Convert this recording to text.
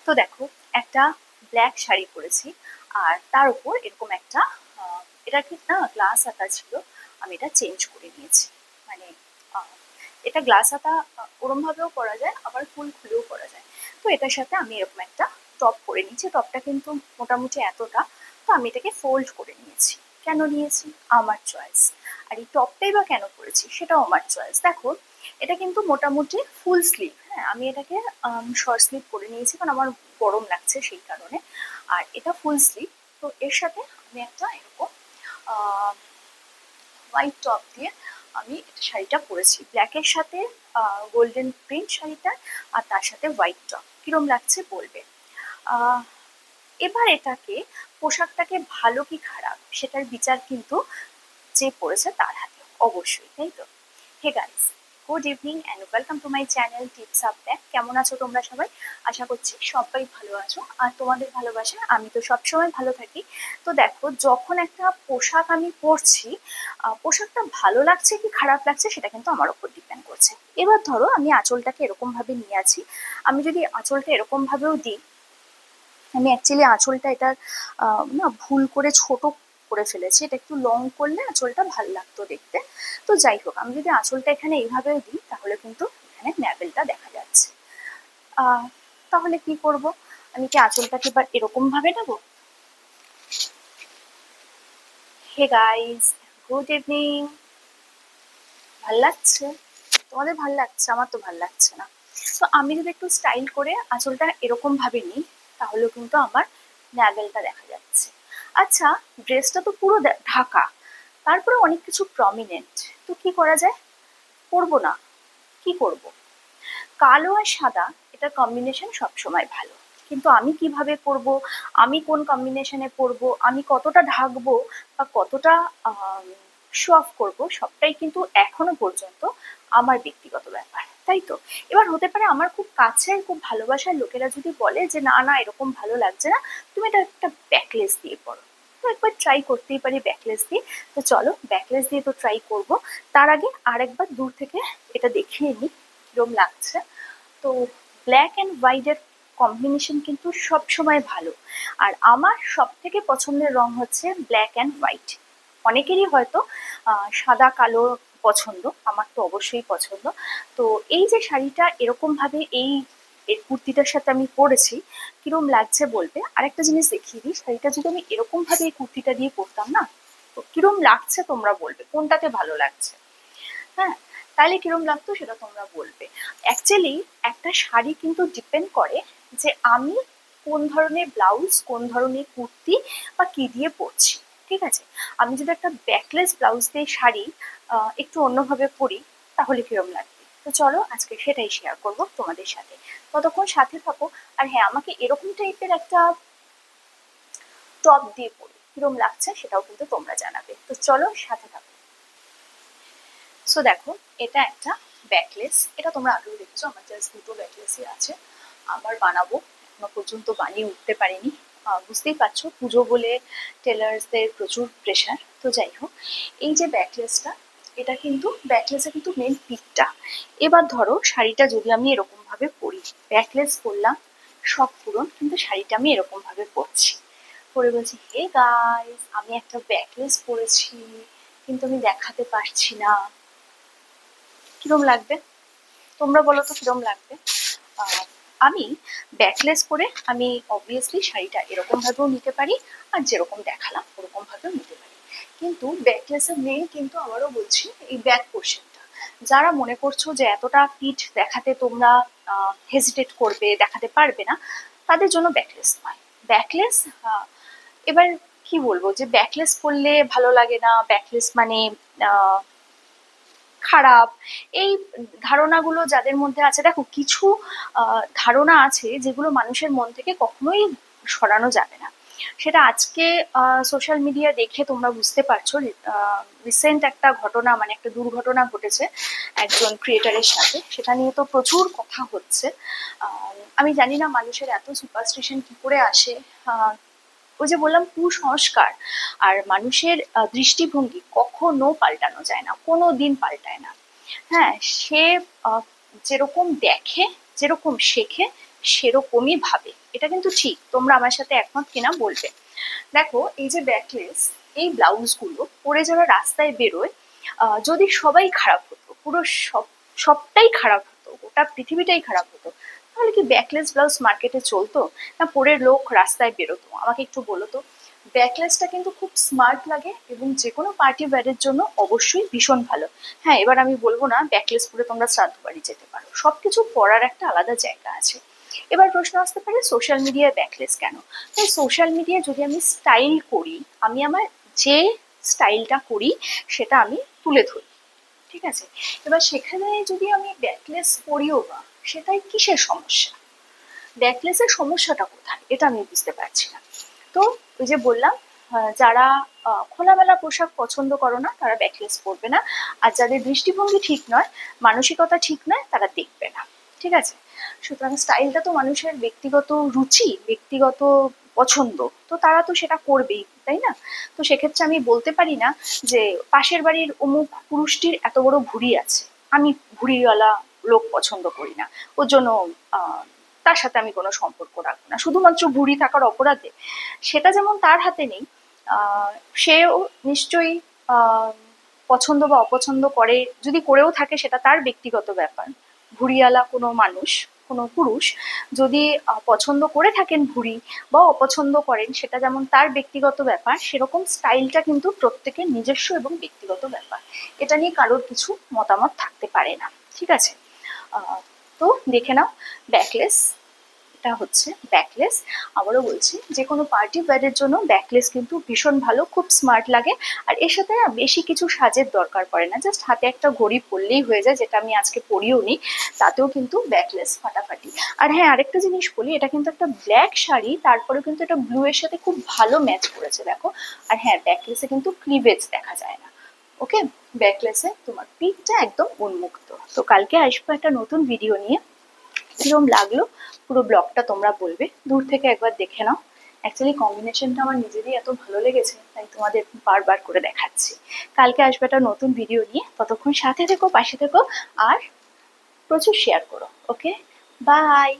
তো দেখো, একটা ব্ল্যাক শাড়ি পরেছি, আর তার উপর এরকম একটা এটা ঠিক না গ্লাস হাতা ছিল, আমি এটা চেঞ্জ করে নিয়েছি। মানে আহ, এটা গ্লাস হাতা ওরম ভাবেও পরা যায়, আবার ফুল খুলেও পরা যায়। তো এটার সাথে আমি এরকম একটা টপ পরে নিয়েছি। টপটা কিন্তু মোটামুটি এতটা, তো আমি এটাকে ফোল্ড করে নিয়েছি। কেন নিয়েছি? আমার চয়েস। আর এই টপটাই বা কেন পরেছি সেটাও আমার চয়েস। দেখো, এটা কিন্তু মোটামুটি ফুল স্লিভ, হ্যাঁ আমি এটাকে শর্ট স্লিভ করে নিয়েছি কারণ আমার গরম লাগছে সেই কারণে। আর এটা ফুল স্লিভ। তো এর সাথে আমি একটা এরকম হোয়াইট টপ দিয়ে আমি শাড়িটা পরেছি, ব্ল্যাকের সাথে গোল্ডেন প্রিন্ট শাড়িটা, আর তার সাথে হোয়াইট টপ। কিরম লাগছে বলবে। আহ, এবার এটাকে, পোশাকটাকে ভালো কি খারাপ সেটার বিচার কিন্তু যে পড়েছে তার হাতে, অবশ্যই, তাই তো? Hey guys, good evening and welcome to my channel tips up back. কেমন আছো তোমরা সবাই? আশা করছি সবাই ভালো আছো, আর তোমাদের ভালোবাসা আমি তো সবসময় ভালো থাকি। তো দেখো, যখন একটা পোশাক আমি পরছি, পোশাকটা ভালো লাগছে কি খারাপ লাগছে সেটা কিন্তু আমার উপর ডিপেন্ড করছে। এবার ধরো আমি আঁচলটাকে এরকম ভাবে নিয়ে আছি, আমি যদি আঁচলটা এরকম ভাবেও দিই, আমি অ্যাকচুয়ালি আঁচলটা এটার না ভুল করে ছোট করে ফেলেছি, এটা একটু লং করলে আঁচলটা ভাল লাগতো দেখতে। তো যাই হোক, আমি যদি আঁচলটা এখানে এইভাবে দিই তাহলে কিন্তু এখানে ন্যাবেলটা দেখা যাচ্ছে। আহ, তাহলে কি করব? আমি কি আঁচলটাকে এবার এরকম ভাবে নেবো? Hey guys, good evening. ভাল লাগছে? তোমাদের ভাল লাগছে, আমার তো ভাল লাগছে না। তো আমি যদি একটু স্টাইল করে আঁচলটা এরকম ভাবে নিই, তাহলেও কিন্তু আমার ন্যাভেলটা দেখা যাচ্ছে। আচ্ছা, ড্রেসটা তো পুরো ঢাকা, তারপরে অনেক কিছু প্রমিনেন্ট, তো কি করা যায়? করবো না? কি করব? কালো আর সাদা, এটার কম্বিনেশন সবসময় ভালো, কিন্তু আমি কিভাবে করব, আমি কোন কম্বিনেশনে পরবো, আমি কতটা ঢাকবো বা কতটা শো অফ করবো, সবটাই কিন্তু এখনো পর্যন্ত আমার ব্যক্তিগত ব্যাপার, তাই তো? এবার হতে পারে আমার খুব কাছের খুব ভালোবাসার লোকেরা যদি বলে যে না না এরকম ভালো লাগছে না, তুমি এটা একটা ব্যাকলেস দিয়ে পড়ো, তো একবার ট্রাই করতেই পারি ব্যাকলেস দিয়ে। তো চলো ব্যাকলেস দিয়ে তো ট্রাই করব। তার আগে আরেকবার দূর থেকে এটা দেখিয়ে নিই কিরম লাগছে। তো ব্ল্যাক অ্যান্ড হোয়াইটের কম্বিনেশন কিন্তু সব সময় ভালো, আর আমার সব থেকে পছন্দের রং হচ্ছে ব্ল্যাক অ্যান্ড হোয়াইট। অনেকেরই হয়তো সাদা কালো পছন্দ, আমার তো অবশ্যই পছন্দ। তো এই যে শাড়িটা এরকম ভাবে এই এর কুর্তিটার সাথে আমি পরেছি, কিরম লাগছে বলবে। আরেকটা জিনিস দেখিয়ে দিই, শাড়িটা যদি আমি এরকম ভাবে এই কুর্তিটা দিয়ে পরতাম না, তো কিরম লাগছে তোমরা বলবে, কোনটাতে ভালো লাগছে। হ্যাঁ, তাহলে কিরম লাগতো সেটা তোমরা বলবে। অ্যাকচুয়ালি একটা শাড়ি কিন্তু ডিপেন্ড করে যে আমি কোন ধরনের ব্লাউজ, কোন ধরনের কুর্তি বা কি দিয়ে পরছি। ঠিক আছে, আমি যদি একটা ব্যাকলেস ব্লাউজ দিয়ে শাড়ি একটু অন্যভাবে পরি, তাহলে কিরম লাগবে। তো চলো আজকে সেটাই শেয়ার করব তোমাদের সাথে, ততক্ষণ সাথে থাকো। আর হ্যাঁ, আমাকে এরকম টাইপের একটা টপ দিয়ে পরি কিরম লাগছে সেটাও কিন্তু তোমরা জানাবে। তো চলো সাথে থাকো। সো দেখো, এটা একটা ব্যাকলেস, এটা তোমরা আগেও দেখছো, আমার জাস্ট দুটো ব্যাকলেসই আছে। আবার বানাবো, এখনো পর্যন্ত বানিয়ে উঠতে পারিনি। বুঝতেই পারছো পুজো বলে টেলার্সদের প্রচুর প্রেশার। তো যাই হোক, এই যে ব্যাকলেসটা, এটা কিন্তু ব্যাকলেসে কিন্তু মেন পিকটা। এবার ধরো শাড়িটা যদি আমি এরকম ভাবে পরি, ব্যাকলেস পরলাম সব পূরণ, কিন্তু শাড়িটা আমি এরকম ভাবে পরছি, পরে বলছি হে গাইস আমি একটা ব্যাকলেস পরেছি, কিন্তু আমি দেখাতে পারছি না। কিরম লাগবে? তোমরা বলো তো কিরম লাগবে। আহ, আমি ব্যাকলেস করে আমি অবভিয়াসলি শাড়িটা এরকম ভাবেও নিতে পারি, আর যেরকম দেখালাম ওরকম ভাবেও নিতে পারি। কিন্তু ব্যাকলেসের মেন কিন্তু আবারও বলছি এই ব্যাক পোর্শনটা, যারা মনে করছো যে এতটা পিঠ দেখাতে তোমরা হেজিটেট করবে, দেখাতে পারবে না, তাদের জন্য ব্যাকলেস নয়। ব্যাকলেস, এবার কি বলবো, যে ব্যাকলেস পরলে ভালো লাগে না, ব্যাকলেস মানে আহ, খারাপ, এই ধারণাগুলো যাদের মধ্যে আছে, দেখো কিছু ধারণা আছে যেগুলো মানুষের মন থেকে কখনোই সরানো যাবে না। সেটা আজকে সোশ্যাল মিডিয়া দেখে তোমরা বুঝতে পারছো। রিসেন্ট একটা ঘটনা, মানে একটা দুর্ঘটনা ঘটেছে একজন ক্রিয়েটারের সাথে, সেটা নিয়ে তো প্রচুর কথা হচ্ছে। আমি জানি না মানুষের এত সুপারস্টিশন কি করে আসে। ওই যে বললাম কুসংস্কার আর মানুষের দৃষ্টিভঙ্গি কখনো পাল্টানো যায় না, কোনো দিন পাল্টায় না। হ্যাঁ, সে যেরকম দেখে, যেরকম শেখে, সেরকমই ভাবে। এটা কিন্তু ঠিক, তোমরা আমার সাথে একমত কিনা বলবে। দেখো এই যে ব্যাকলেস, এই ব্লাউজগুলো পরে যারা রাস্তায় বেরোয়, যদি সবাই খারাপ হতো, পুরো সবটাই খারাপ হতো, গোটা পৃথিবীটাই খারাপ হতো, তাহলে কি ব্যাকলেস ব্লাউজ মার্কেটে চলতো? না পরে লোক রাস্তায় বেরোতো? আমাকে একটু বলো তো। ব্যাকলেসটা কিন্তু খুব স্মার্ট লাগে এবং যে কোনো পার্টি ওয়্যারের জন্য অবশ্যই ভীষণ ভালো। হ্যাঁ, এবার আমি বলবো না ব্যাকলেস পরে তোমরা শ্রাদ্ধ বাড়ি যেতে পারো, সবকিছু পরার একটা আলাদা জায়গা আছে। এবার প্রশ্ন আসতে পারে সোশ্যাল মিডিয়ায় ব্যাকলেস কেন? তাই সোশ্যাল মিডিয়ায় যদি আমি স্টাইল করি, আমি আমার যে স্টাইলটা করি সেটা আমি তুলে ধরি, ঠিক আছে? এবার সেখানে যদি আমি ব্যাকলেস পরিও বা, সেটাই কিসের সমস্যা? ব্যাকলেসের সমস্যাটা কোথায় এটা আমি বুঝতে পারছি না। তো ওই যে বললাম, যারা খোলামেলা পোশাক পছন্দ করো না তারা ব্যাকলেস পরবে না, আর যাদের দৃষ্টিভঙ্গি ঠিক নয়, মানসিকতা ঠিক নয়, তারা দেখবে না, ঠিক আছে? সুতরাং স্টাইলটা তো মানুষের ব্যক্তিগত রুচি, ব্যক্তিগত পছন্দ, তো তারা তো সেটা করবেই, তাই না? তো সেক্ষেত্রে আমি বলতে পারি না যে পাশের বাড়ির অমুক পুরুষটির এত বড় ভুঁড়ি আছে, আমি ভুঁড়িওয়ালা লোক পছন্দ করি না, ওর জন্য তার সাথে আমি কোনো সম্পর্ক রাখবো না শুধুমাত্র ভুঁড়ি থাকার অপরাধে। সেটা যেমন তার হাতে নেই, আহ, সেও নিশ্চয়ই আহ, পছন্দ বা অপছন্দ করে, যদি করেও থাকে সেটা তার ব্যক্তিগত ব্যাপার। ভুঁড়িওয়ালা কোনো মানুষ, কোনো পুরুষ যদি পছন্দ করে থাকেন ভুঁড়ি বা অপছন্দ করেন, সেটা যেমন তার ব্যক্তিগত ব্যাপার, সেরকম স্টাইলটা কিন্তু প্রত্যেকের নিজস্ব এবং ব্যক্তিগত ব্যাপার। এটা নিয়ে কারোর কিছু মতামত থাকতে পারে না, ঠিক আছে? আহ, তো দেখে নাও ব্যাকলেস, এটা হচ্ছে ব্যাকলেস। আবারও বলছি, যে কোনো পার্টি ওয়্যারের জন্য ব্যাকলেস কিন্তু ভীষণ ভালো, খুব স্মার্ট লাগে। আর এর সাথে না বেশি কিছু সাজের দরকার পড়ে না, জাস্ট হাতে একটা ঘড়ি পরলেই হয়ে যায়, যেটা আমি আজকে পরিও নি, তাতেও কিন্তু ব্যাকলেস ফাটাফাটি। আর হ্যাঁ, আরেকটা জিনিস বলি, এটা কিন্তু একটা ব্ল্যাক শাড়ি, তারপরেও কিন্তু এটা ব্লু এর সাথে খুব ভালো ম্যাচ করেছে দেখো। আর হ্যাঁ, ব্যাকলেসে কিন্তু ক্লিভেজ দেখা যায় না, ওকে? ব্যাকলেসে তোমার পিঠটা একদম উন্মুক্ত। তো কালকে আসবো একটা নতুন ভিডিও নিয়ে, কিরম লাগলো পুরো ব্লগটা তোমরা বলবে, দূর থেকে একবার দেখে নাও। অ্যাকচুয়ালি কম্বিনেশনটা আমার নিজেরই এত ভালো লেগেছে, তাই তোমাদের বারবার করে দেখাচ্ছি। কালকে আসবে একটা নতুন ভিডিও নিয়ে, ততক্ষণ সাথে থেকো, পাশে থেকো, আর প্রচুর শেয়ার করো, ওকে? বাই।